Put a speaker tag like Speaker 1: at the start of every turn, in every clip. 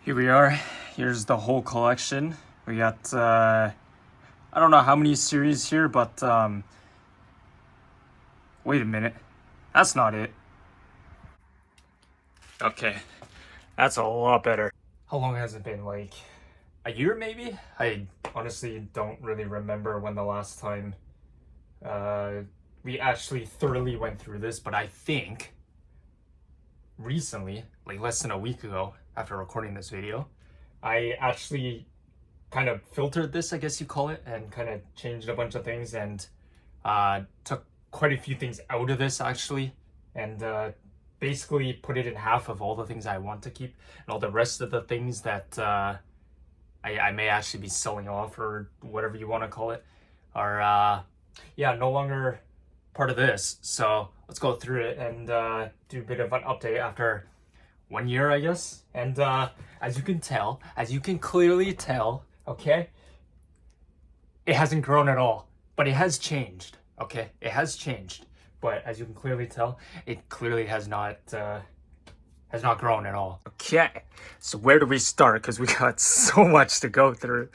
Speaker 1: Here we are. Here's the whole collection. We got, I don't know how many series here, but, wait a minute. That's not it. Okay. That's a lot better. How long has it been? Like, a year maybe? I honestly don't really remember when the last time, we actually thoroughly went through this, but I think recently, like less than a week ago, after recording this video, I actually kind of filtered this, I guess you call it, and kind of changed a bunch of things and took quite a few things out of this actually, and basically put it in half of all the things I want to keep, and all the rest of the things that I may actually be selling off or whatever you want to call it are yeah, no longer part of this. So let's go through it and do a bit of an update after 1 year, I guess. And as you can clearly tell, okay, it hasn't grown at all, but it has changed. Okay, it has changed, but as you can clearly tell, it clearly has not grown at all. Okay, so where do we start? Because we got so much to go through.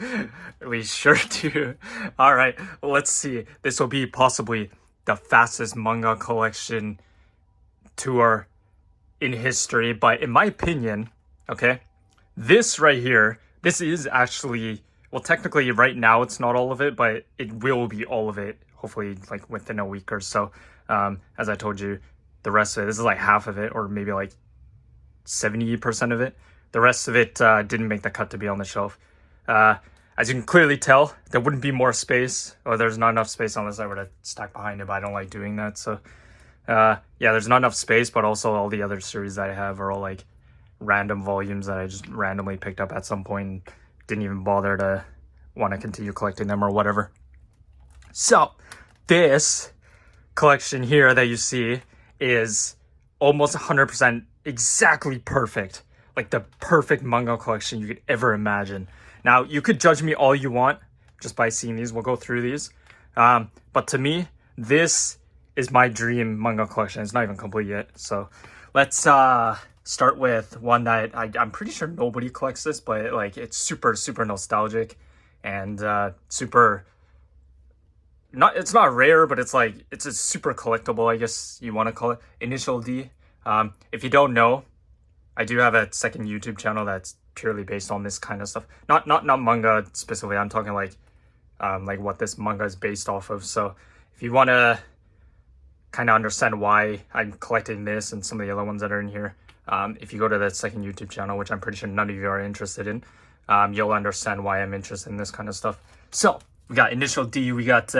Speaker 1: We sure do. All right, let's see. This will be possibly the fastest manga collection tour in history, but in my opinion, okay, this right here, this is actually, well, technically right now it's not all of it, but it will be all of it, hopefully like within a week or so. As I told you, the rest of it, this is like half of it, or maybe like 70% of it. The rest of it didn't make the cut to be on the shelf. As you can clearly tell, there wouldn't be more space, or there's not enough space unless I were to stack behind it, but I don't like doing that. So yeah, there's not enough space, but also all the other series that I have are all like random volumes that I just randomly picked up at some point and didn't even bother to want to continue collecting them or whatever. So this collection here that you see is almost 100% exactly perfect, like the perfect manga collection you could ever imagine. Now, you could judge me all you want just by seeing these. We'll go through these. But to me, this is my dream manga collection. It's not even complete yet. So let's start with one that I'm pretty sure nobody collects this, but like it's super, super nostalgic and super... It's not rare, but it's like, it's a super collectible, I guess you want to call it. Initial D. If you don't know, I do have a second YouTube channel that's purely based on this kind of stuff. Not manga specifically. I'm talking like what this manga is based off of. So if you want to kind of understand why I'm collecting this and some of the other ones that are in here, if you go to that second YouTube channel, which I'm pretty sure none of you are interested in, you'll understand why I'm interested in this kind of stuff. So we got Initial D. We got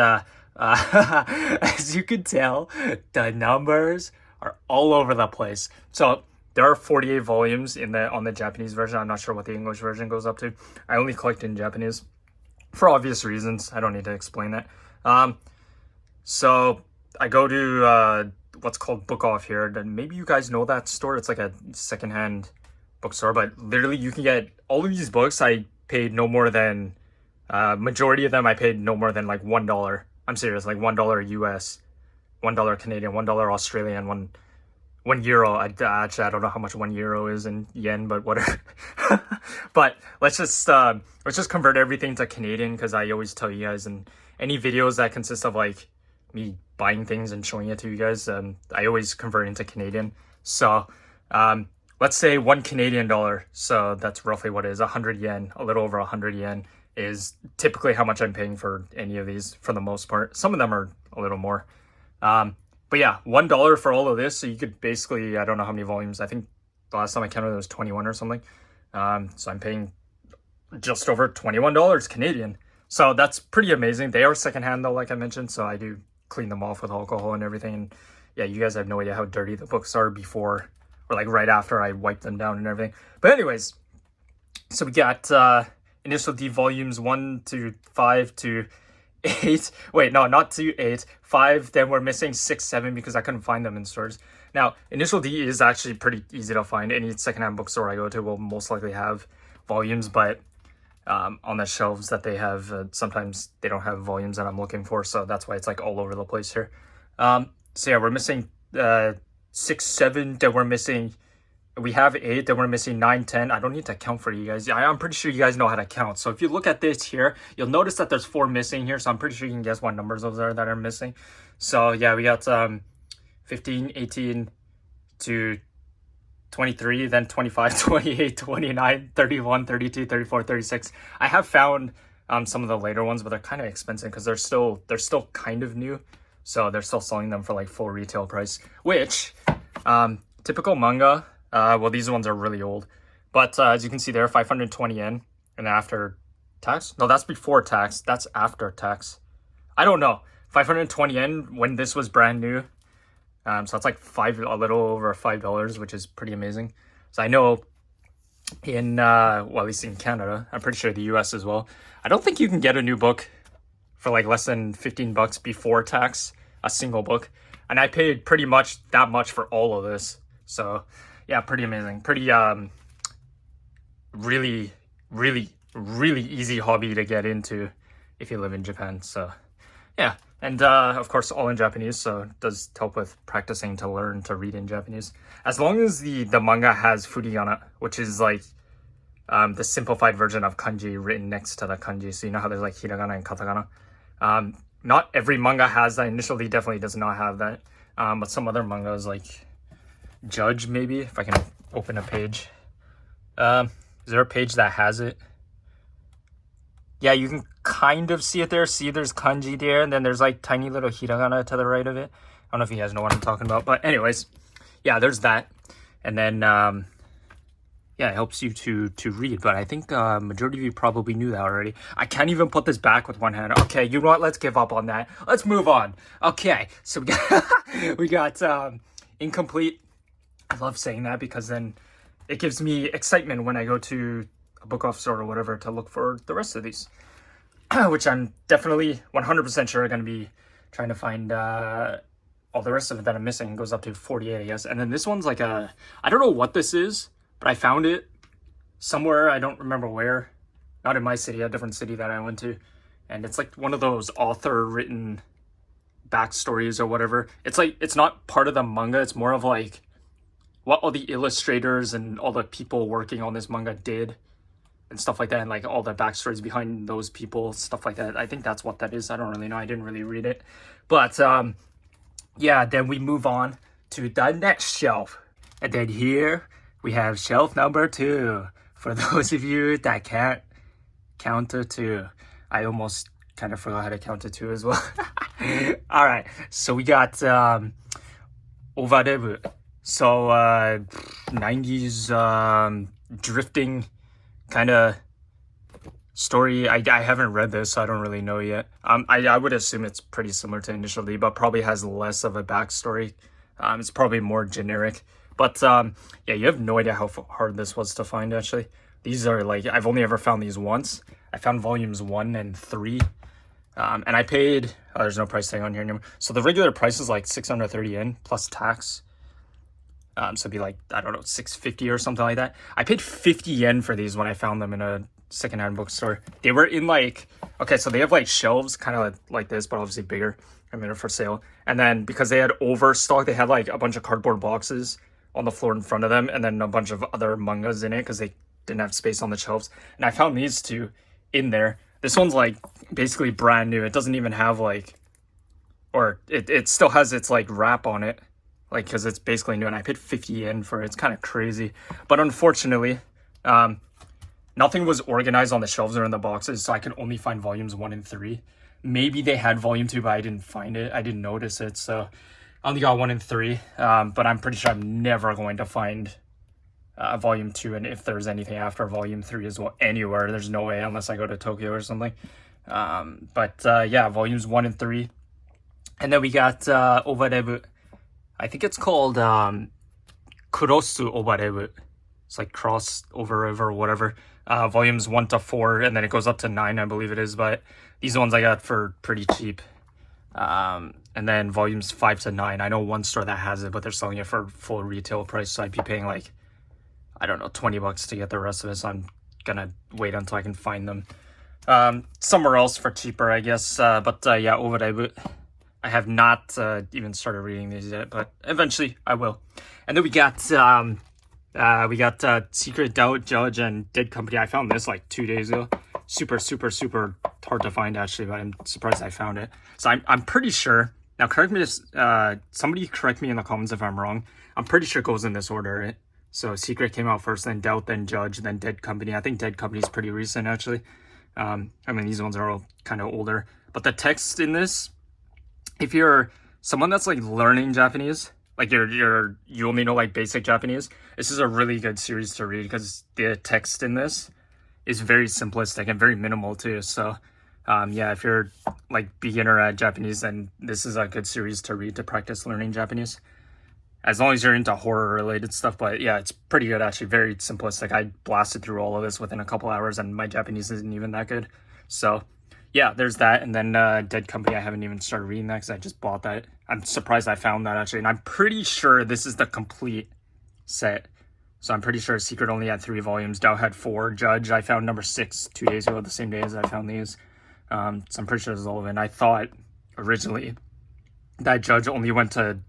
Speaker 1: as you can tell, the numbers are all over the place. So there are 48 volumes on the Japanese version. I'm not sure what the English version goes up to. I only collect in Japanese for obvious reasons. I don't need to explain that. So I go to what's called Book Off here. And maybe you guys know that store. It's like a secondhand bookstore, but literally you can get all of these books. I paid no more than majority of them I paid no more than like $1. I'm serious, like $1 US, $1 Canadian, $1 Australian, one euro. I don't know how much 1 euro is in yen, but whatever. But let's just convert everything to Canadian, because I always tell you guys in any videos that consist of like me buying things and showing it to you guys, I always convert into Canadian. So let's say $1 Canadian, so that's roughly what it is, 100 yen, a little over 100 yen is typically how much I'm paying for any of these for the most part. Some of them are a little more. But yeah, $1 for all of this. So you could basically, I don't know how many volumes. I think the last time I counted it was 21 or something. So I'm paying just over $21 Canadian. So that's pretty amazing. They are secondhand though, like I mentioned. So I do clean them off with alcohol and everything. And yeah, you guys have no idea how dirty the books are before or like right after I wipe them down and everything. But anyways, so we got Initial D volumes 1 to 5 to 8. Wait, no, not to 8. 5, then we're missing 6, 7 because I couldn't find them in stores. Now, Initial D is actually pretty easy to find. Any secondhand bookstore I go to will most likely have volumes, but on the shelves that they have, sometimes they don't have volumes that I'm looking for, so that's why it's like all over the place here. So yeah, we're missing 6, 7, then we're missing we have 8, then we're missing 9, 10. I don't need to count for you guys. I'm pretty sure you guys know how to count. So if you look at this here, you'll notice that there's 4 missing here. So I'm pretty sure you can guess what numbers those are that are missing. So yeah, we got 15, 18 to 23, then 25, 28, 29, 31, 32, 34, 36. I have found some of the later ones, but they're kind of expensive because they're still kind of new. So they're still selling them for like full retail price, which typical manga, well, these ones are really old, but as you can see there, 520 yen, and after tax, no, that's before tax, that's after tax. I don't know, 520 yen when this was brand new. So that's like a little over $5, which is pretty amazing. So I know in, well, at least in Canada, I'm pretty sure the US as well, I don't think you can get a new book for like less than 15 bucks before tax, a single book. And I paid pretty much that much for all of this. So yeah, pretty amazing. Pretty, really, really, really easy hobby to get into if you live in Japan. So yeah. And of course, all in Japanese, so it does help with practicing to learn to read in Japanese. As long as the manga has furigana, which is like the simplified version of kanji written next to the kanji. So you know how there's like hiragana and katakana. Not every manga has that. Initially, definitely does not have that. But some other mangas like Judge, maybe, if I can open a page. Is there a page that has it? Yeah, you can kind of see it there. See, there's kanji there, and then there's like tiny little hiragana to the right of it. I don't know if you guys know what I'm talking about, but anyways, yeah, there's that. And then, yeah, it helps you to read, but I think majority of you probably knew that already. I can't even put this back with one hand. Okay, you know what? Let's give up on that. Let's move on. Okay, so we got incomplete. I love saying that because then it gives me excitement when I go to a book off store or whatever to look for the rest of these, which I'm definitely 100% sure are going to be trying to find all the rest of it that I'm missing. It goes up to 48, I guess. And then this one's like I don't know what this is, but I found it somewhere. I don't remember where. Not in my city, a different city that I went to. And it's like one of those author written backstories or whatever. It's like, it's not part of the manga. It's more of like what all the illustrators and all the people working on this manga did and stuff like that, and like all the backstories behind those people, stuff like that. I think that's what that is. I don't really know. I didn't really read it. But yeah, then we move on to the next shelf. And then here we have shelf number 2. For those of you that can't count to 2. I almost kind of forgot how to count to 2 as well. All right, so we got Ovarebu. So 90s drifting kind of story. I haven't read this, so I don't really know yet. I would assume it's pretty similar to Initial D, but probably has less of a backstory. It's probably more generic. But yeah, you have no idea how hard this was to find, actually. These are like, I've only ever found these once. I found volumes 1 and 3. And I paid, there's no price tag on here anymore. So the regular price is like 630 yen plus tax. So it'd be like, I don't know, 650 or something like that. I paid 50 yen for these when I found them in a secondhand bookstore. They were in like, okay, so they have like shelves kind of like this, but obviously bigger. I mean, they're for sale. And then because they had overstock, they had like a bunch of cardboard boxes on the floor in front of them, and then a bunch of other mangas in it because they didn't have space on the shelves. And I found these two in there. This one's like basically brand new. It doesn't even have like, or it still has its like wrap on it, like, because it's basically new, and I paid 50 yen for it. It's kind of crazy. But unfortunately, nothing was organized on the shelves or in the boxes, so I could only find volumes 1 and 3. Maybe they had volume 2, but I didn't find it. I didn't notice it, so I only got 1 and 3. But I'm pretty sure I'm never going to find volume 2, and if there's anything after volume 3 as well anywhere, there's no way unless I go to Tokyo or something. But yeah, volumes 1 and 3. And then we got Ovarebu. I think it's called Kurosu Ovarebu. It's like cross over river or whatever. Volumes 1 to 4, and then it goes up to 9, I believe it is. But these ones I got for pretty cheap. And then volumes 5 to 9. I know one store that has it, but they're selling it for full retail price. So I'd be paying like, I don't know, 20 bucks to get the rest of it. So I'm gonna wait until I can find them somewhere else for cheaper, I guess. But yeah, Ovarebu. I have not even started reading these yet, but eventually I will. And then we got the We got Secret, Doubt, Judge, and Dead Company. I found this like 2 days ago. Super hard to find actually, but I'm surprised I found it. So I'm pretty sure. Now correct me if somebody correct me in the comments if I'm wrong. I'm pretty sure it goes in this order, right? So Secret came out first, then Doubt, then Judge, then Dead Company. I think Dead Company is pretty recent actually. I mean these ones are all kind of older. But the text in this, if you're someone that's like learning Japanese, like you only know like basic Japanese, this is a really good series to read because the text in this is very simplistic and very minimal too. So yeah, if you're like beginner at Japanese, then this is a good series to read to practice learning Japanese. As long as you're into horror related stuff, but yeah, it's pretty good actually, very simplistic. I blasted through all of this within a couple hours and my Japanese isn't even that good. So yeah, there's that. And then Dead Company, I haven't even started reading that because I just bought that. I'm surprised I found that actually. And I'm pretty sure this is the complete set. So I'm pretty sure Secret only had 3 volumes. Doubt had 4. Judge, I found number 6 2 days ago, the same day as I found these. So I'm pretty sure this is all of it. And I thought originally that Judge only went to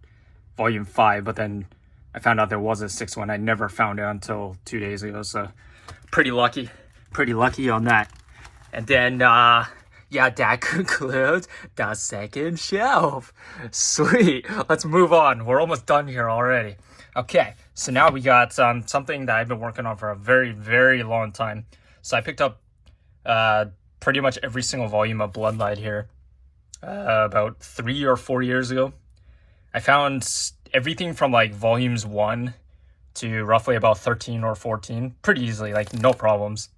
Speaker 1: volume 5, but then I found out there was a 6th one. I never found it until 2 days ago. So pretty lucky on that. And then yeah, that concludes the second shelf. Sweet. Let's move on. We're almost done here already. Okay, so now we got something that I've been working on for a very long time. So I picked up pretty much every single volume of Bloodlight here about 3 or 4 years ago. I found everything from like volumes 1 to roughly about 13 or 14 pretty easily, like no problems.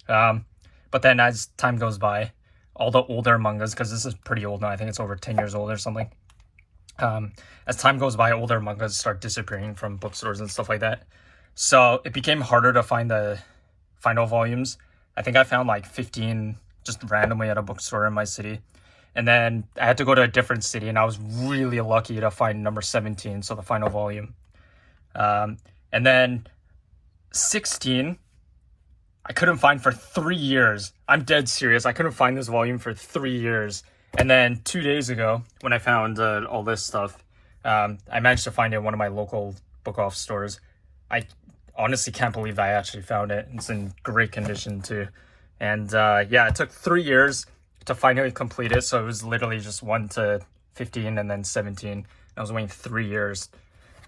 Speaker 1: But then as time goes by, all the older mangas, because this is pretty old now, I think it's over 10 years old or something. As time goes by, older mangas start disappearing from bookstores and stuff like that. So it became harder to find the final volumes. I think I found like 15 just randomly at a bookstore in my city. And then I had to go to a different city, and I was really lucky to find number 17, so the final volume. And then 16... I couldn't find for 3 years. I'm dead serious. I couldn't find this volume for 3 years. And then 2 days ago, when I found all this stuff, I managed to find it in one of my local book off stores. I honestly can't believe I actually found it. It's in great condition too. And yeah, it took 3 years to finally complete it. So it was literally just 1 to 15 and then 17. I was waiting 3 years.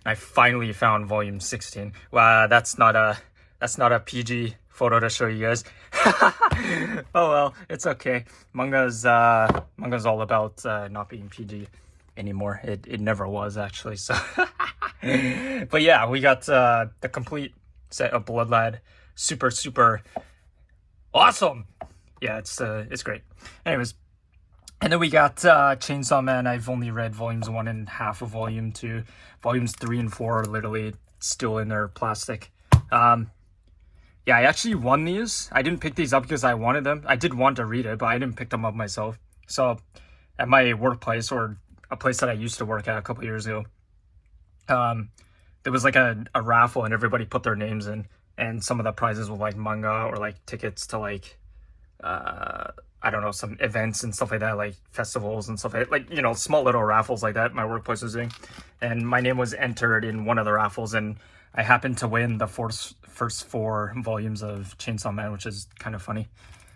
Speaker 1: I finally found volume 16. Wow, that's not a PG photo to show you guys. Oh well, it's okay. Manga's all about not being PG anymore. It never was actually. So, but yeah, we got the complete set of Bloodlad. Super awesome. Yeah, it's great. Anyways, and then we got Chainsaw Man. I've only read volumes 1 and half of volume 2. Volumes 3 and 4 are literally still in their plastic. Yeah, I actually won these. I didn't pick these up because I wanted them. I did want to read it, but I didn't pick them up myself. So at my workplace, or a place that I used to work at a couple years ago, there was like a raffle and everybody put their names in, and some of the prizes were like manga or like tickets to like, I don't know, some events and stuff like that, like festivals and stuff like, you know, small little raffles like that my workplace was doing. And my name was entered in one of the raffles, and I happened to win the first 4 volumes of Chainsaw Man, which is kind of funny.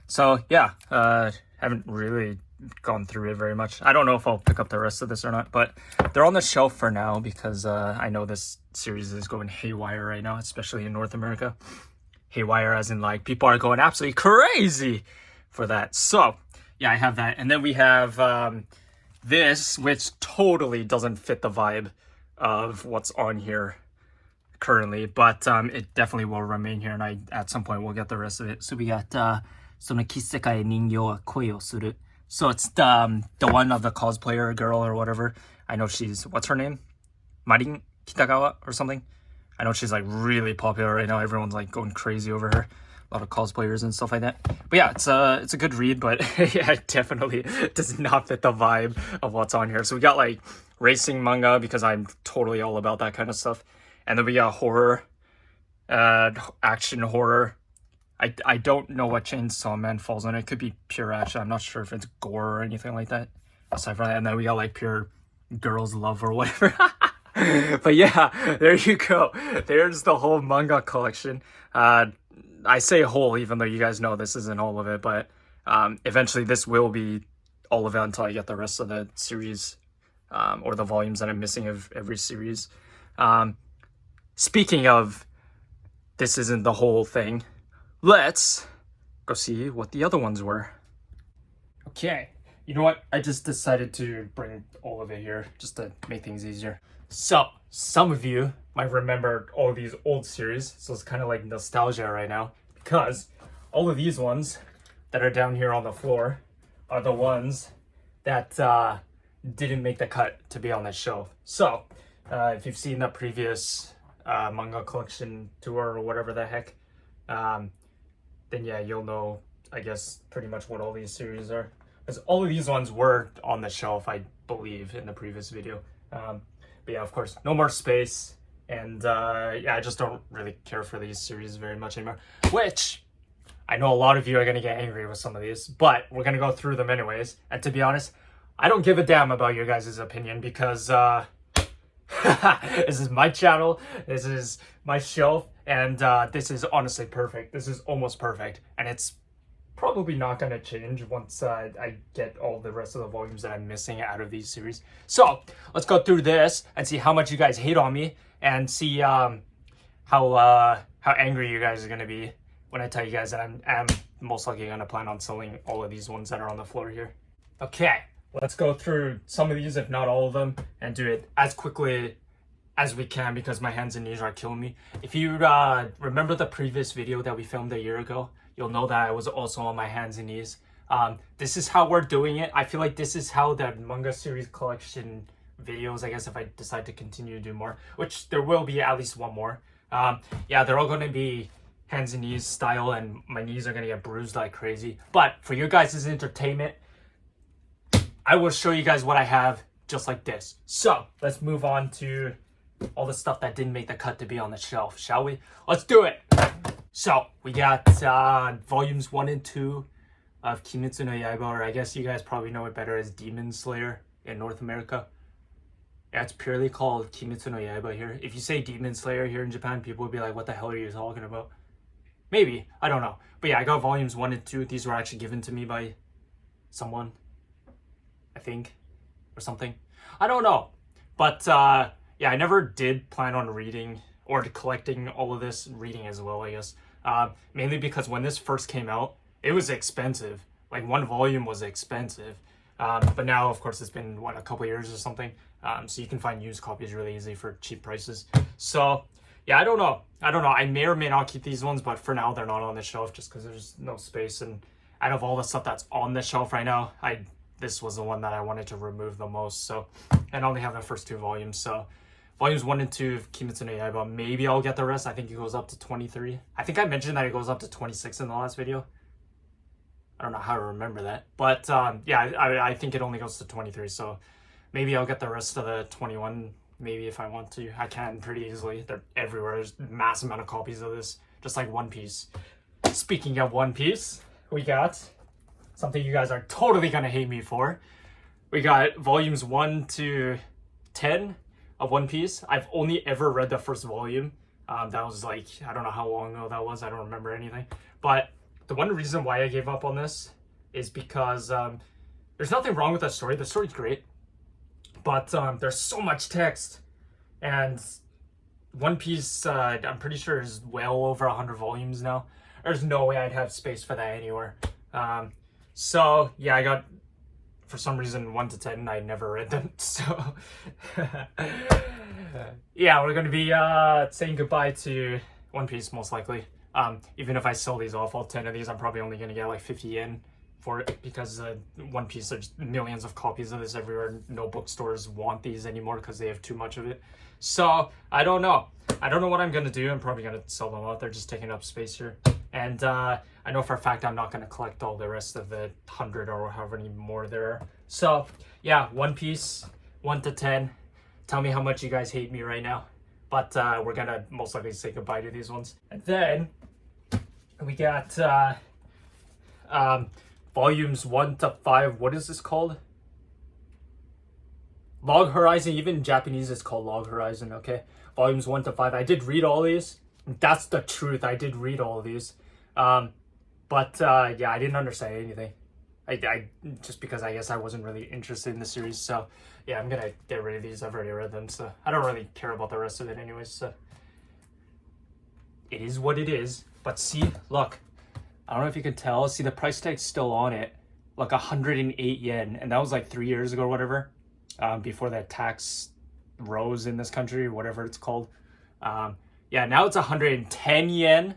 Speaker 1: So yeah, haven't really gone through it very much. I don't know if I'll pick up the rest of this or not, but they're on the shelf for now because I know this series is going haywire right now, especially in North America. Haywire as in like people are going absolutely crazy for that. So yeah, I have that. And then we have this, which totally doesn't fit the vibe of what's on here currently, but it definitely will remain here, and I at some point will get the rest of it. So we got その奇世界人形は恋をする. So it's the one of the cosplayer girl or whatever. I know she's, what's her name? Marin Kitagawa or something. I know she's like really popular right now. Everyone's like going crazy over her. A lot of cosplayers and stuff like that. But yeah, it's a good read, but yeah, it definitely does not fit the vibe of what's on here. So we got like racing manga because I'm totally all about that kind of stuff. And then we got horror, action horror. I don't know what Chainsaw Man falls on. It could be pure action. I'm not sure if it's gore or anything like that. Aside from that, and then we got like pure girls love or whatever. But yeah, there you go. There's the whole manga collection. I say whole, even though you guys know this isn't all of it, but eventually this will be all of it until I get the rest of the series, or the volumes that I'm missing of every series. Speaking of, this isn't the whole thing. Let's go see what the other ones were. Okay, you know what? I just decided to bring all of it here just to make things easier. So, some of you might remember all of these old series, so it's kind of like nostalgia right now, because all of these ones that are down here on the floor are the ones that didn't make the cut to be on this shelf. So, if you've seen the previous manga collection tour or whatever the heck, then yeah, you'll know, I guess, pretty much what all these series are. Because all of these ones were on the shelf, I believe, in the previous video. But yeah, of course, no more space. And yeah, I just don't really care for these series very much anymore. Which, I know a lot of you are going to get angry with some of these, but we're going to go through them anyways. And to be honest, I don't give a damn about your guys' opinion because this is my channel, this is my shelf, and this is honestly perfect. This is almost perfect. And it's probably not going to change once I get all the rest of the volumes that I'm missing out of these series. So let's go through this and see how much you guys hate on me, and see how angry you guys are going to be when I tell you guys that I'm most likely going to plan on selling all of these ones that are on the floor here. Okay, let's go through some of these, if not all of them, and do it as quickly as we can because my hands and knees are killing me. If you remember the previous video that we filmed a year ago, you'll know that I was also on my hands and knees. This is how we're doing it. I feel like this is how the manga series collection videos, I guess if I decide to continue to do more, which there will be at least one more. Yeah, they're all going to be hands and knees style, and my knees are going to get bruised like crazy. But for you guys' entertainment, I will show you guys what I have just like this. So let's move on to all the stuff that didn't make the cut to be on the shelf, shall we? Let's do it. So we got volumes 1 and 2 of Kimetsu no Yaiba, or I guess you guys probably know it better as Demon Slayer in North America. Yeah, it's purely called Kimetsu no Yaiba here. If you say Demon Slayer here in Japan, people will be like, what the hell are you talking about? Maybe, I don't know. But yeah, I got volumes 1 and 2. These were actually given to me by someone, I think, or something. I don't know. But yeah, I never did plan on reading or collecting all of this, reading as well, I guess. Mainly because when this first came out, it was expensive. Like, one volume was expensive. But now, of course, it's been, what, a couple years or something. So you can find used copies really easy for cheap prices. So, yeah, I don't know. I may or may not keep these ones, but for now, they're not on the shelf just because there's no space. And out of all the stuff that's on the shelf right now, this was the one that I wanted to remove the most. So, and I only have the first 2 volumes. So, volumes 1 and 2 of Kimetsu no Yaiba, maybe I'll get the rest. I think it goes up to 23. I think I mentioned that it goes up to 26 in the last video. I don't know how to remember that. But yeah, I think it only goes to 23. So maybe I'll get the rest of the 21, maybe if I want to. I can pretty easily. They're everywhere. There's a mass amount of copies of this, just like One Piece. Speaking of One Piece, we got something you guys are totally going to hate me for. We got volumes 1 to 10 of One Piece. I've only ever read the first volume. That was like, I don't know how long ago that was. I don't remember anything. But the one reason why I gave up on this is because there's nothing wrong with the story. The story's great. But there's so much text. And One Piece, I'm pretty sure, is well over 100 volumes now. There's no way I'd have space for that anywhere. So, yeah, I got, for some reason, 1 to 10. I never read them. So, yeah, we're going to be saying goodbye to One Piece, most likely. Even if I sell these off, all 10 of these, I'm probably only going to get like 50 yen for it, because One Piece, there's millions of copies of this everywhere. No bookstores want these anymore because they have too much of it. So, I don't know. I don't know what I'm going to do. I'm probably going to sell them out. They're just taking up space here. And I know for a fact I'm not going to collect all the rest of the 100 or however many more there are. So, yeah, One Piece, 1 to 10. Tell me how much you guys hate me right now. But we're going to most likely say goodbye to these ones. And then we got volumes 1 to 5. What is this called? Log Horizon, even in Japanese, it's called Log Horizon, okay? Volumes 1 to 5. I did read all these. That's the truth. I did read all of these. But yeah, I didn't understand anything. I just because I guess I wasn't really interested in the series. So yeah, I'm gonna get rid of these. I've already read them, so I don't really care about the rest of it anyways. So it is what it is. But see, look, I don't know if you can tell. See, the price tag's still on it, like 108 yen, and that was like 3 years ago or whatever, before that tax rose in this country or whatever it's called. Yeah, now it's 110 yen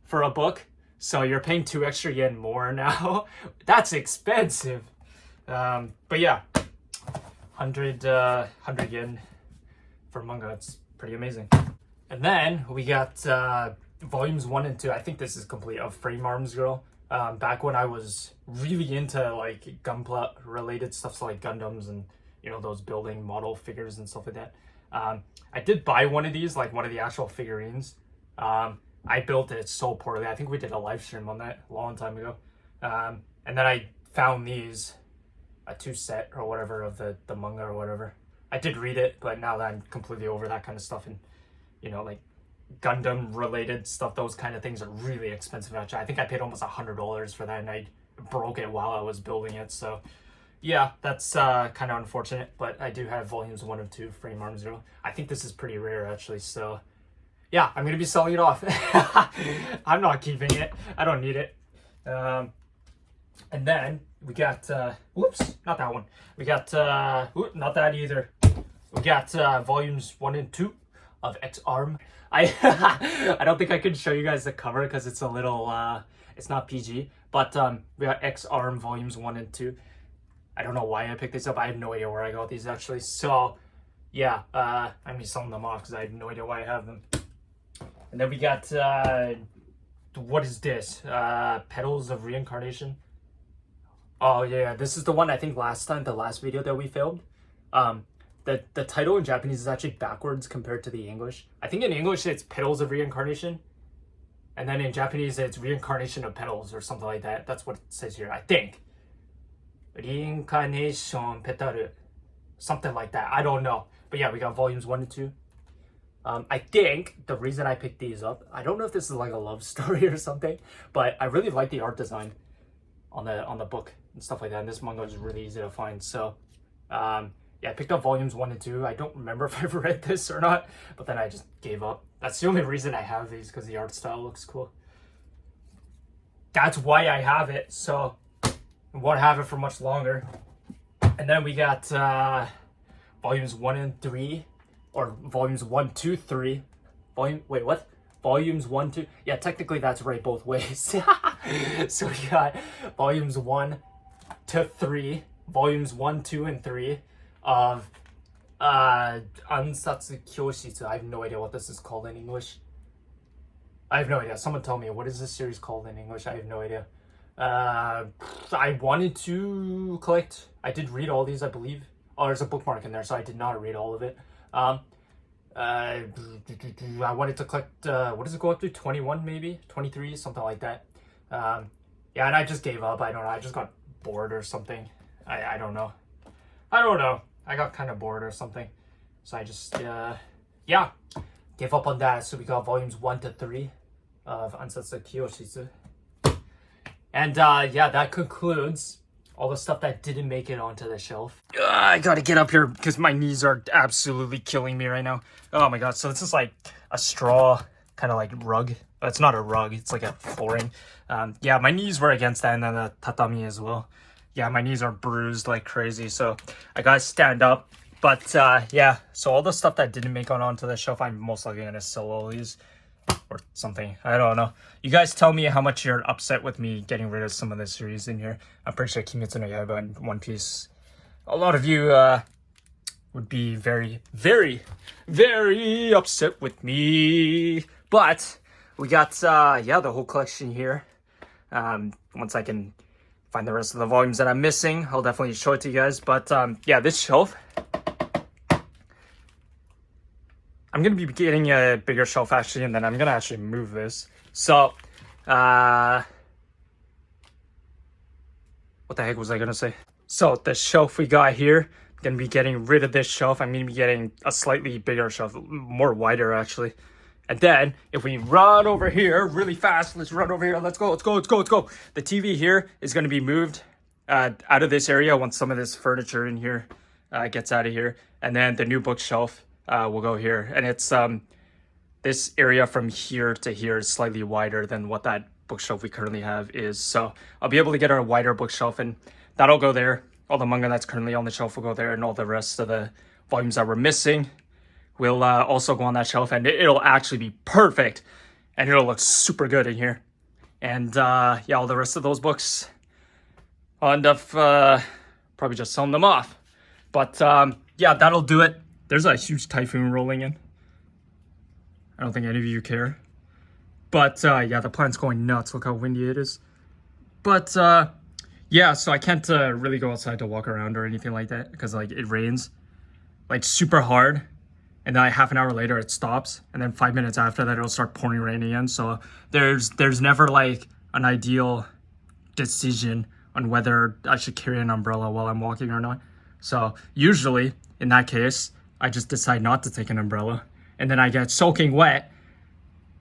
Speaker 1: for a book. So you're paying 2 extra yen more now. That's expensive. But yeah, 100 yen for manga. It's pretty amazing. And then we got volumes 1 and 2. I think this is complete, of Frame Arms Girl. Back when I was really into like Gunpla related stuff, so like Gundams and those building model figures and stuff like that. I did buy one of these, like one of the actual figurines. I built it so poorly. I think we did a live stream on that a long time ago. And then I found these, a 2-set or whatever of the manga or whatever. I did read it, but now that I'm completely over that kind of stuff and, like Gundam related stuff, those kind of things are really expensive. Actually, I think I paid almost $100 for that, and I broke it while I was building it. So yeah, that's kind of unfortunate, but I do have volumes 1 and 2, Frame Arms Zero. I think this is pretty rare actually, so yeah, I'm gonna be selling it off. I'm not keeping it. I don't need it. And then we got whoops, not that one. We got not that either. We got volumes 1 and 2 of X Arm. I don't think I can show you guys the cover because it's a little it's not PG. But we got X Arm volumes 1 and 2. I don't know why I picked these up. I have no idea where I got these actually. So yeah, I'm selling them off because I have no idea why I have them. And then we got, what is this? Petals of Reincarnation. Oh yeah, this is the one I think last time, the last video that we filmed. The title in Japanese is actually backwards compared to the English. I think in English it's Petals of Reincarnation. And then in Japanese it's Reincarnation of Petals or something like that. That's what it says here, I think. Reincarnation Petal. Something like that. I don't know. But yeah, we got volumes 1 and 2. I think the reason I picked these up, I don't know if this is like a love story or something, but I really like the art design on the book and stuff like that. And this manga is really easy to find. So yeah, I picked up volumes 1 and 2. I don't remember if I've read this or not, but then I just gave up. That's the only reason I have these, because the art style looks cool. That's why I have it. So I won't have it for much longer. And then we got volumes 1 and 3. Or volumes 1, 2, 3. Wait, what? Volumes 1, 2. Yeah, technically that's right both ways. So we got volumes 1 to 3. Volumes 1, 2, and 3 of Ansatsu Kyoshitsu. I have no idea what this is called in English. I have no idea. Someone tell me, what is this series called in English? I have no idea. I wanted to collect. I did read all these, I believe. Oh, there's a bookmark in there, so I did not read all of it. I wanted to collect, what does it go up to? 21 maybe? 23? Something like that. Yeah, and I just gave up. I don't know. I just got bored or something. I don't know. I got kind of bored or something. So I just, yeah, gave up on that. So we got volumes 1 to 3 of Ansatsu Kyoshitsu. And yeah, that concludes all the stuff that didn't make it onto the shelf. I gotta get up here because my knees are absolutely killing me right now. Oh my god, so this is like a straw kind of like rug. But it's not a rug, it's like a flooring. Yeah, my knees were against that, and then the tatami as well. Yeah, my knees are bruised like crazy, so I gotta stand up. But yeah, so all the stuff that didn't make it onto the shelf, I'm most likely gonna sell all these. Or something. I don't know. You guys tell me how much you're upset with me getting rid of some of the series in here. I'm pretty sure Kimetsu no Yaiba and One Piece, a lot of you would be very, very, very upset with me. But we got, yeah, the whole collection here. Once I can find the rest of the volumes that I'm missing, I'll definitely show it to you guys. But yeah, this shelf, I'm going to be getting a bigger shelf actually, and then I'm going to actually move this. So, what the heck was I going to say? So, the shelf we got here, gonna be getting rid of this shelf. I'm gonna be getting a slightly bigger shelf, more wider actually. And then if we run over here really fast, let's run over here. Let's go. The TV here is gonna be moved out of this area once some of this furniture in here gets out of here. And then the new bookshelf will go here. And it's this area from here to here is slightly wider than what that bookshelf we currently have is. So I'll be able to get a wider bookshelf, and that'll go there. All the manga that's currently on the shelf will go there, and all the rest of the volumes that we're missing will also go on that shelf, and it'll actually be perfect, and it'll look super good in here. And yeah, all the rest of those books, I'll end up probably just selling them off. But yeah, that'll do it. There's a huge typhoon rolling in. I don't think any of you care. But yeah, the plant's going nuts. Look how windy it is. But yeah, so I can't really go outside to walk around or anything like that because like it rains like super hard, and then like, half an hour later it stops, and then 5 minutes after that it'll start pouring rain again. So there's never like an ideal decision on whether I should carry an umbrella while I'm walking or not. So usually in that case, I just decide not to take an umbrella, and then I get soaking wet,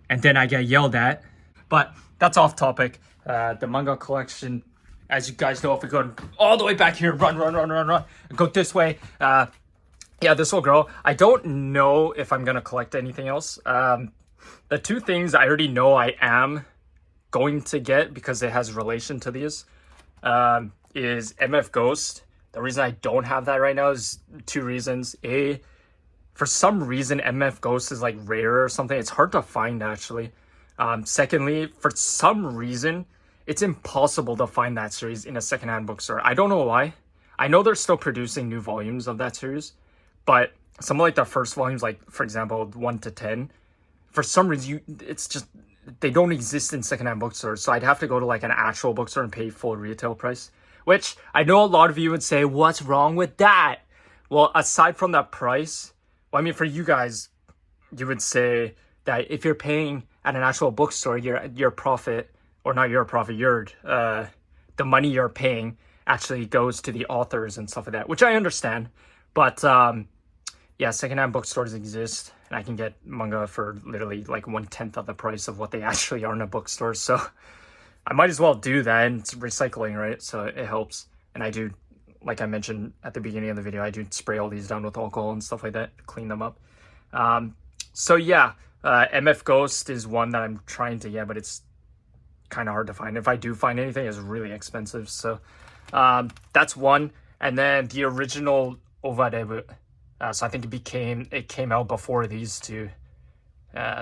Speaker 1: and then I get yelled at. But that's off topic. The manga collection, as you guys know, if we go all the way back here, run, and go this way. Yeah, this will grow. I don't know if I'm going to collect anything else. The two things I already know I am going to get because it has relation to these is MF Ghost. The reason I don't have that right now is two reasons. A, for some reason, MF Ghost is like rare or something. It's hard to find actually. Secondly, for some reason, it's impossible to find that series in a secondhand bookstore. I don't know why. I know they're still producing new volumes of that series, but some of like the first volumes, like for example 1 to 10, for some reason it's just they don't exist in secondhand bookstores. So I'd have to go to like an actual bookstore and pay full retail price, which I know a lot of you would say, what's wrong with that? Well, aside from that price, well, I mean, for you guys, you would say that if you're paying at an actual bookstore, your profit, or not your profit, the money you're paying actually goes to the authors and stuff like that, which I understand. But yeah, secondhand bookstores exist, and I can get manga for literally like 1/10 of the price of what they actually are in a bookstore. So I might as well do that, and it's recycling, right? So it helps. And I do, like I mentioned at the beginning of the video, I do spray all these down with alcohol and stuff like that, clean them up. So yeah, MF Ghost is one that I'm trying to get, but it's kind of hard to find. If I do find anything, it's really expensive. So that's one. And then the original Ovarebu. So I think it came out before these two.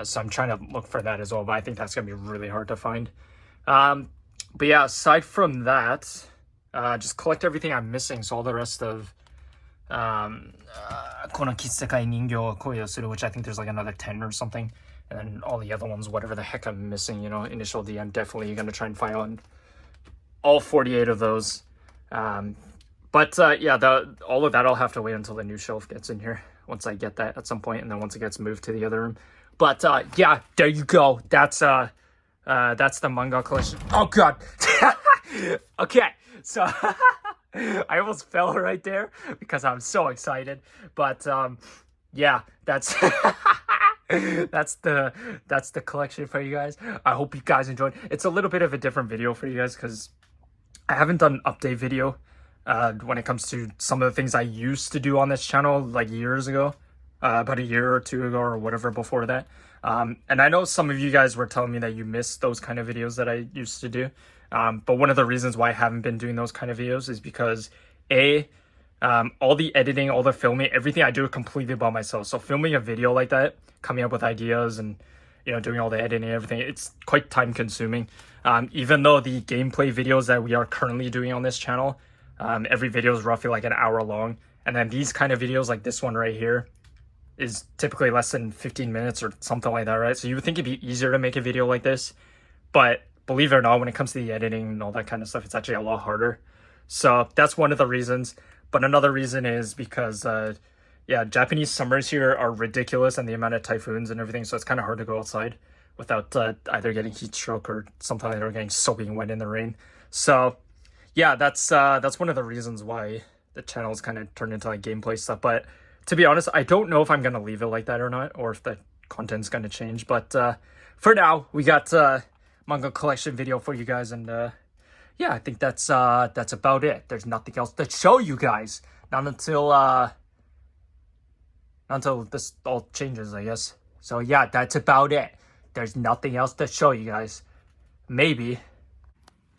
Speaker 1: So I'm trying to look for that as well, but I think that's going to be really hard to find. But yeah, aside from that, just collect everything I'm missing. So all the rest of Kono Kitsekai Ningyo Koyo Suru, which I think there's like another 10 or something. And then all the other ones, whatever the heck I'm missing, you know, Initial D, I'm definitely going to try and find on all 48 of those. But yeah, all of that I'll have to wait until the new shelf gets in here, once I get that at some point, and then once it gets moved to the other room. But yeah, there you go. That's the manga collection. Oh god. Okay, so I almost fell right there because I'm so excited. But yeah, that's that's the collection for you guys. I hope you guys enjoyed. It's a little bit of a different video for you guys because I haven't done an update video when it comes to some of the things I used to do on this channel like years ago, about a year or two ago or whatever before that. And I know some of you guys were telling me that you missed those kind of videos that I used to do. But one of the reasons why I haven't been doing those kind of videos is because all the editing, all the filming, everything I do completely by myself. So filming a video like that, coming up with ideas and, you know, doing all the editing and everything, it's quite time consuming. Even though the gameplay videos that we are currently doing on this channel, every video is roughly like an hour long. And then these kind of videos like this one right here is typically less than 15 minutes or something like that, right? So you would think it'd be easier to make a video like this, but believe it or not, when it comes to the editing and all that kind of stuff, it's actually a lot harder. So that's one of the reasons. But another reason is because, yeah, Japanese summers here are ridiculous, and the amount of typhoons and everything, so it's kind of hard to go outside without either getting heat stroke or something like that, or getting soaking wet in the rain. So yeah, that's one of the reasons why the channel's kind of turned into like gameplay stuff. But to be honest, I don't know if I'm gonna leave it like that or not, or if the content's gonna change. But for now, we got manga collection video for you guys, and yeah, I think that's about it. There's nothing else to show you guys. Not until this all changes, I guess. So yeah, that's about it. There's nothing else to show you guys. Maybe.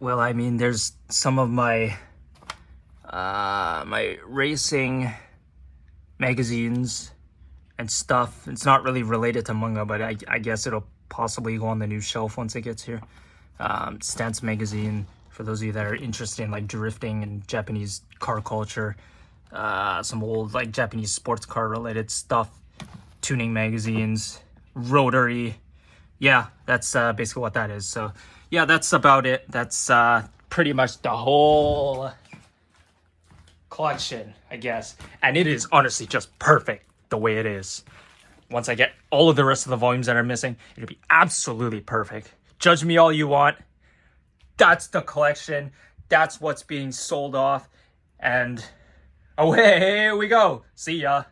Speaker 1: Well, I mean, there's some of my my racing magazines and stuff. It's not really related to manga, but I guess it'll possibly go on the new shelf once it gets here. Stance magazine, for those of you that are interested in like drifting and Japanese car culture. Some old like Japanese sports car related stuff. Tuning magazines, rotary. Yeah, that's basically what that is. So yeah, that's about it. That's pretty much the whole collection, I guess. And it is honestly just perfect the way it is. Once I get all of the rest of the volumes that are missing, it'll be absolutely perfect. Judge me all you want. That's the collection. That's what's being sold off. And away we go. See ya.